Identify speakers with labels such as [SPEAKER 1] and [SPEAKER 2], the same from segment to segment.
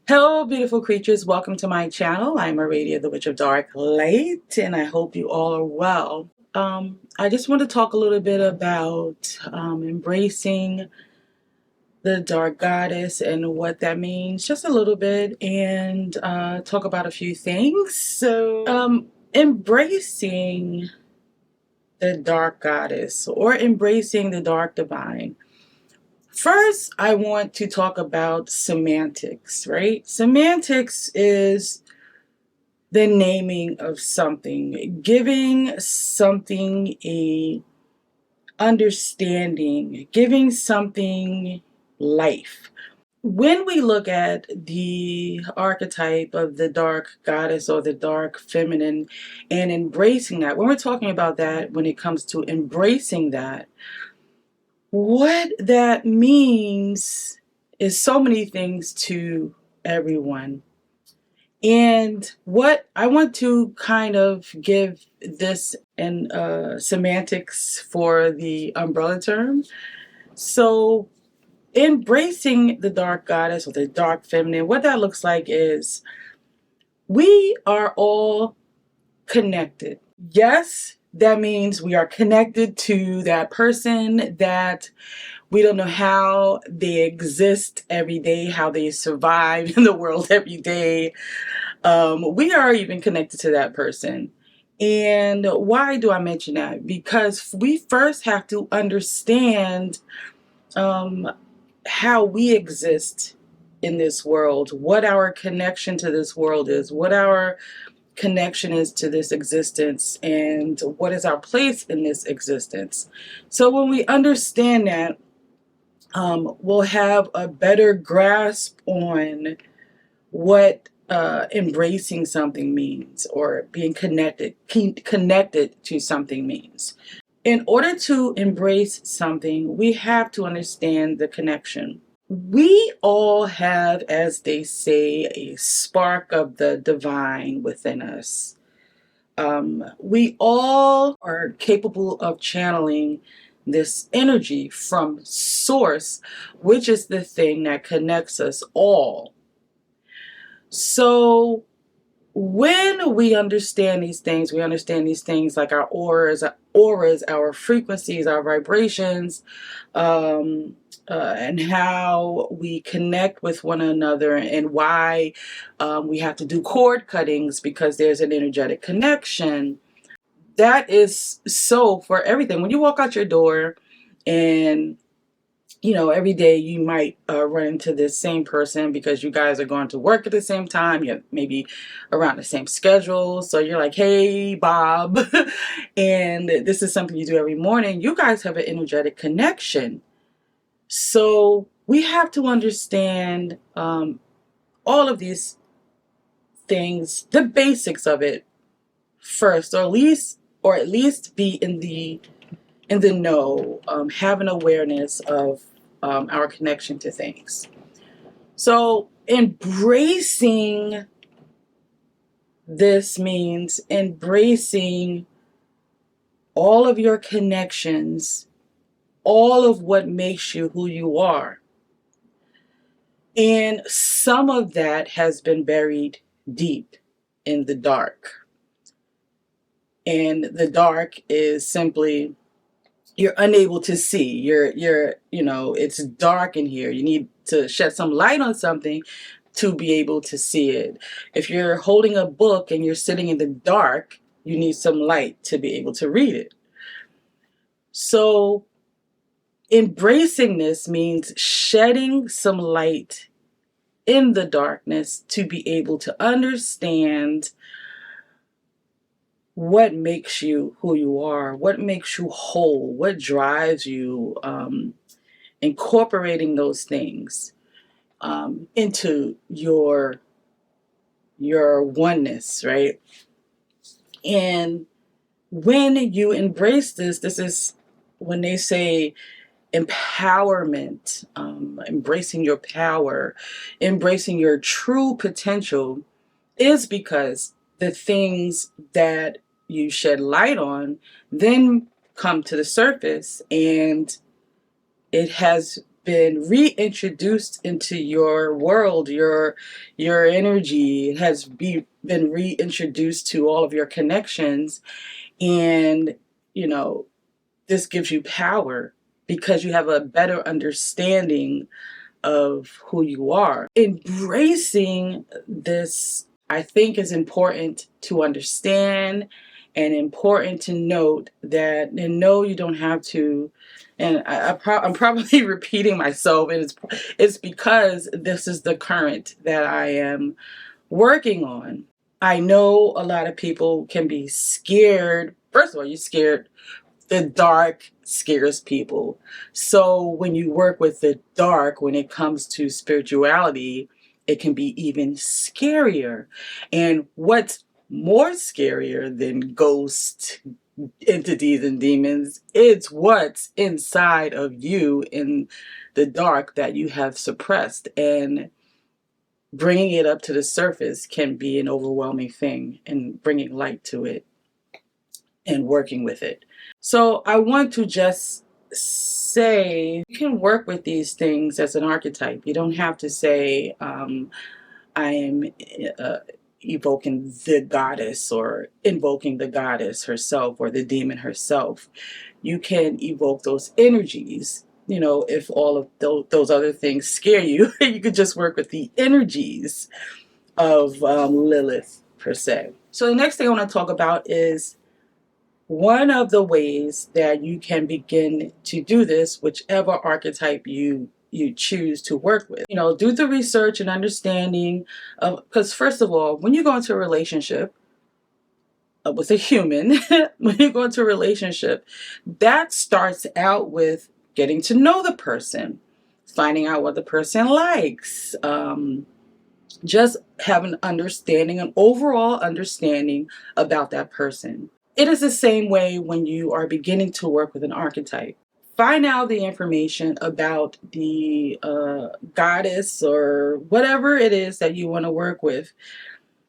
[SPEAKER 1] Hello, beautiful creatures. Welcome to my channel. I'm Aradia, the Witch of Dark Light, and I hope you all are well. I just want to talk a little bit about embracing the Dark Goddess and what that means, just a little bit, and talk about a few things. So, embracing the Dark Goddess or embracing the Dark Divine. First, I want to talk about semantics, right? Semantics is the naming of something, giving something a understanding, giving something life. When we look at the archetype of the dark goddess or the dark feminine and embracing that, when we're talking about that, when it comes to embracing that, what that means is so many things to everyone. And what I want to kind of give this in semantics for the umbrella term. So, embracing the dark goddess or the dark feminine, what that looks like is we are all connected. Yes, that means we are connected to that person that we don't know how they exist every day, how they survive in the world every day. We are even connected to that person. And why do I mention that? Because we first have to understand how we exist in this world, what our connection to this world is, what our connection is to this existence, and what is our place in this existence. So when we understand that, we'll have a better grasp on what embracing something means or being connected to something means. In order to embrace something, we have to understand the connection. We all have, as they say, a spark of the divine within us. We all are capable of channeling this energy from source, which is the thing that connects us all. So when we understand these things, like our auras, our frequencies, our vibrations, and how we connect with one another, and why we have to do cord cuttings because there's an energetic connection. That is so for everything. When you walk out your door and every day you might run into this same person because you guys are going to work at the same time. You're maybe around the same schedule. So you're like, hey, Bob. And this is something you do every morning. You guys have an energetic connection. So we have to understand all of these things, the basics of it first, or at least be in the know, have an awareness of our connection to things. So embracing this means embracing all of your connections, all of what makes you who you are. And some of that has been buried deep in the dark. And the dark is simply you're unable to see. You're it's dark in here. You need to shed some light on something to be able to see it. If you're holding a book and you're sitting in the dark, you need some light to be able to read it. So embracing this means shedding some light in the darkness to be able to understand what makes you who you are, what makes you whole, what drives you, incorporating those things into your oneness, right? And when you embrace this is when they say empowerment, embracing your power, embracing your true potential, is because the things that you shed light on then come to the surface, and it has been reintroduced into your world. Your energy has been reintroduced to all of your connections, and you know, this gives you power because you have a better understanding of who you are. Embracing this, I think, is important to understand and important to note that, and no, you don't have to. And I'm probably repeating myself, and it's because this is the current that I am working on. I know a lot of people can be scared. First of all, you're scared. The dark scares people. So when you work with the dark, when it comes to spirituality, it can be even scarier. And what's more scarier than ghost entities and demons, it's what's inside of you in the dark that you have suppressed. And bringing it up to the surface can be an overwhelming thing, and bringing light to it and working with it. So I want to just say you can work with these things as an archetype. You don't have to say, I am uh, evoking the goddess or invoking the goddess herself or the demon herself. You can evoke those energies. You know, if all of those other things scare you, you could just work with the energies of Lilith per se. So the next thing I want to talk about is one of the ways that you can begin to do this, whichever archetype you choose to work with. You know, do the research and understanding of, because first of all, when you go into a relationship with a human, when you go into a relationship, that starts out with getting to know the person, finding out what the person likes, just have an understanding, an overall understanding about that person. It is the same way when you are beginning to work with an archetype. Find out the information about the goddess or whatever it is that you want to work with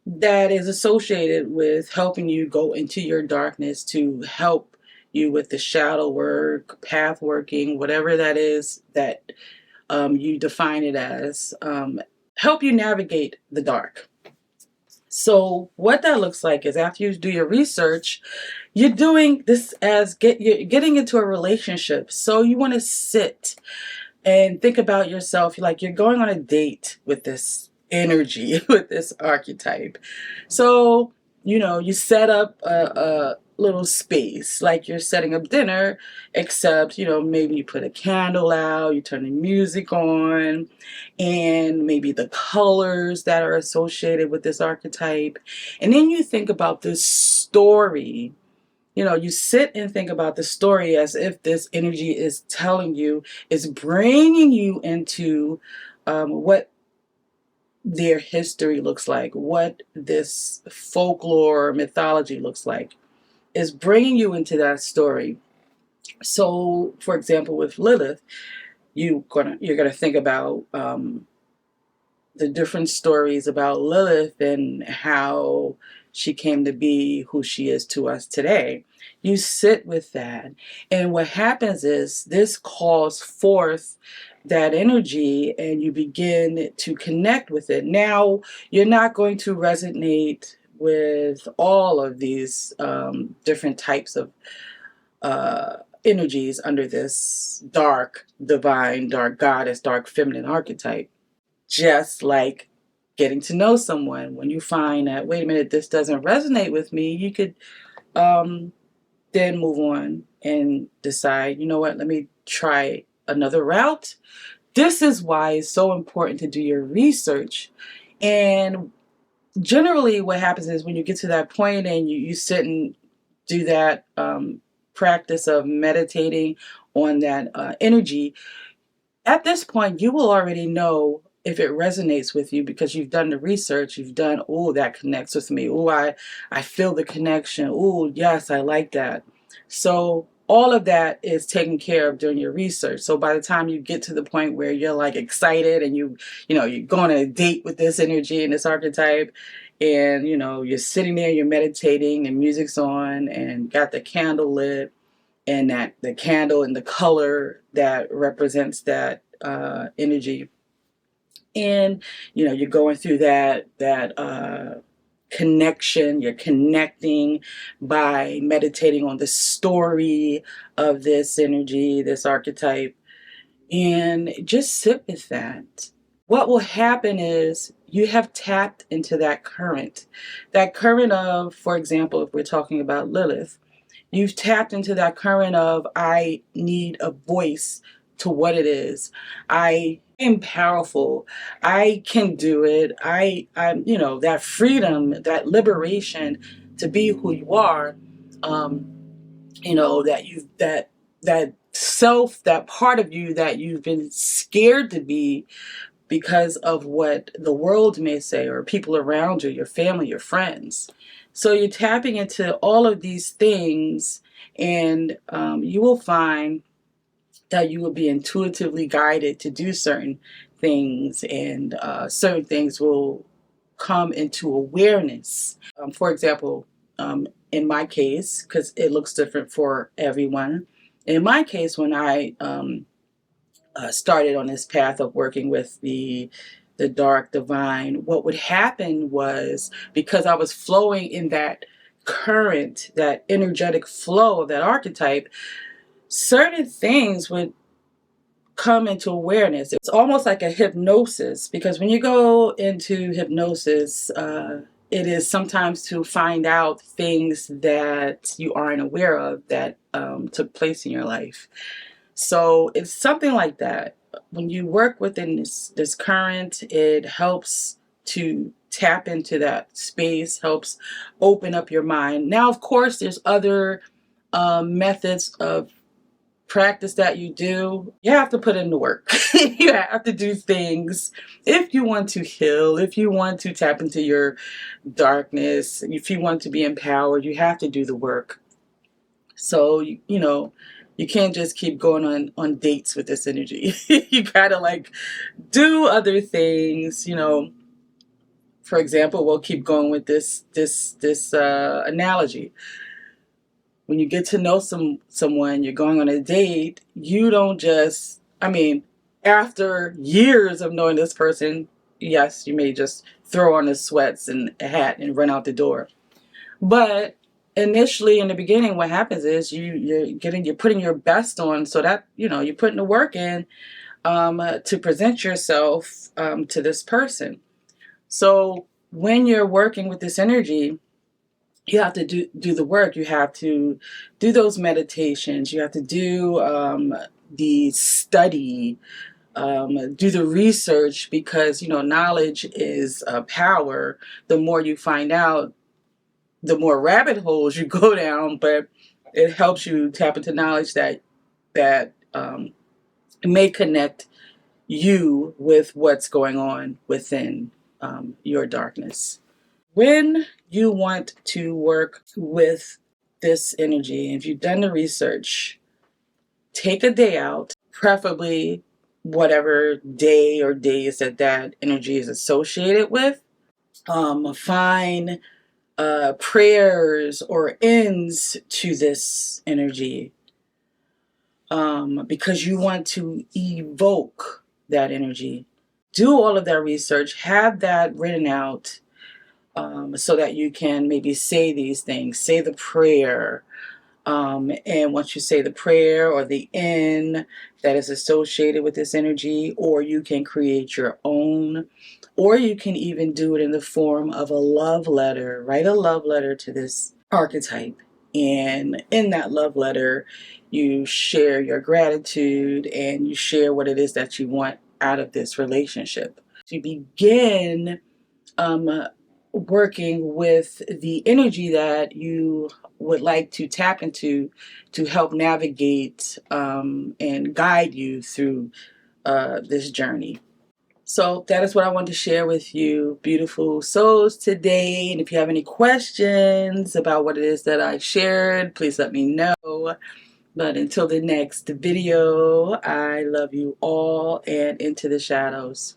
[SPEAKER 1] that is associated with helping you go into your darkness, to help you with the shadow work, path working, whatever that is that you define it as, help you navigate the dark. So what that looks like is, after you do your research, you're doing this as you're getting into a relationship. So you want to sit and think about yourself like you're going on a date with this energy, with this archetype. So, you know, you set up a little space like you're setting up dinner, except, you know, maybe you put a candle out, you turn the music on, and maybe the colors that are associated with this archetype. And then you think about this story. You know, you sit and think about the story as if this energy is telling you, is bringing you into what their history looks like, what this folklore mythology looks like, is bringing you into that story. So, for example, with Lilith, you're gonna think about the different stories about Lilith and how she came to be who she is to us today. You sit with that. And what happens is this calls forth that energy, and you begin to connect with it. Now, you're not going to resonate with all of these different types of energies under this dark, divine, dark goddess, dark feminine archetype. Just like getting to know someone, when you find that, wait a minute, this doesn't resonate with me, you could then move on and decide, you know what, let me try another route. This is why it's so important to do your research. And generally what happens is, when you get to that point and you sit and do that practice of meditating on that energy, at this point you will already know if it resonates with you, because you've done the research. You've done, oh, that connects with me. Oh, I feel the connection. Oh, yes, I like that. So all of that is taken care of during your research. So by the time you get to the point where you're like excited and you know, you're going on a date with this energy and this archetype, and you know, you're sitting there, you're meditating, and music's on, and got the candle lit, and that the candle and the color that represents that energy. And you're going through that connection. You're connecting by meditating on the story of this energy, this archetype, and just sit with that. What will happen is you have tapped into that current of, for example, if we're talking about Lilith, you've tapped into that current of, I need a voice to what it is. I am powerful. I can do it. I'm, that freedom, that liberation to be who you are. That self, that part of you that you've been scared to be because of what the world may say or people around you, your family, your friends. So you're tapping into all of these things, and you will find that you will be intuitively guided to do certain things, and certain things will come into awareness. For example, in my case, because it looks different for everyone, in my case, when I started on this path of working with the dark divine, what would happen was, because I was flowing in that current, that energetic flow of that archetype, certain things would come into awareness. It's almost like a hypnosis, because when you go into hypnosis, it is sometimes to find out things that you aren't aware of that took place in your life. So it's something like that. When you work within this current, it helps to tap into that space, helps open up your mind. Now, of course, there's other methods of practice that you do. You have to put in the work. You have to do things if you want to heal, if you want to tap into your darkness, if you want to be empowered. You have to do the work. So you can't just keep going on dates with this energy. You gotta do other things. For example, we'll keep going with this analogy. When you get to know someone, you're going on a date, you don't just, after years of knowing this person, yes, you may just throw on the sweats and a hat and run out the door. But initially, in the beginning, what happens is you're putting your best on, so that, you're putting the work in to present yourself to this person. So when you're working with this energy, you have to do the work. You have to do those meditations. You have to do the study, do the research, because knowledge is power. The more you find out, the more rabbit holes you go down, but it helps you tap into knowledge that may connect you with what's going on within your darkness. When you want to work with this energy, if you've done the research, take a day out, preferably whatever day or days that energy is associated with. Find prayers or ends to this energy, because you want to evoke that energy. Do all of that research, have that written out, so that you can maybe say these things, say the prayer. And once you say the prayer or the end that is associated with this energy, or you can create your own, or you can even do it in the form of a love letter. Write a love letter to this archetype. And in that love letter, you share your gratitude and you share what it is that you want out of this relationship. To begin working with the energy that you would like to tap into to help navigate and guide you through this journey. So that is what I wanted to share with you, beautiful souls, today. And if you have any questions about what it is that I shared, please let me know. But until the next video, I love you all, and into the shadows.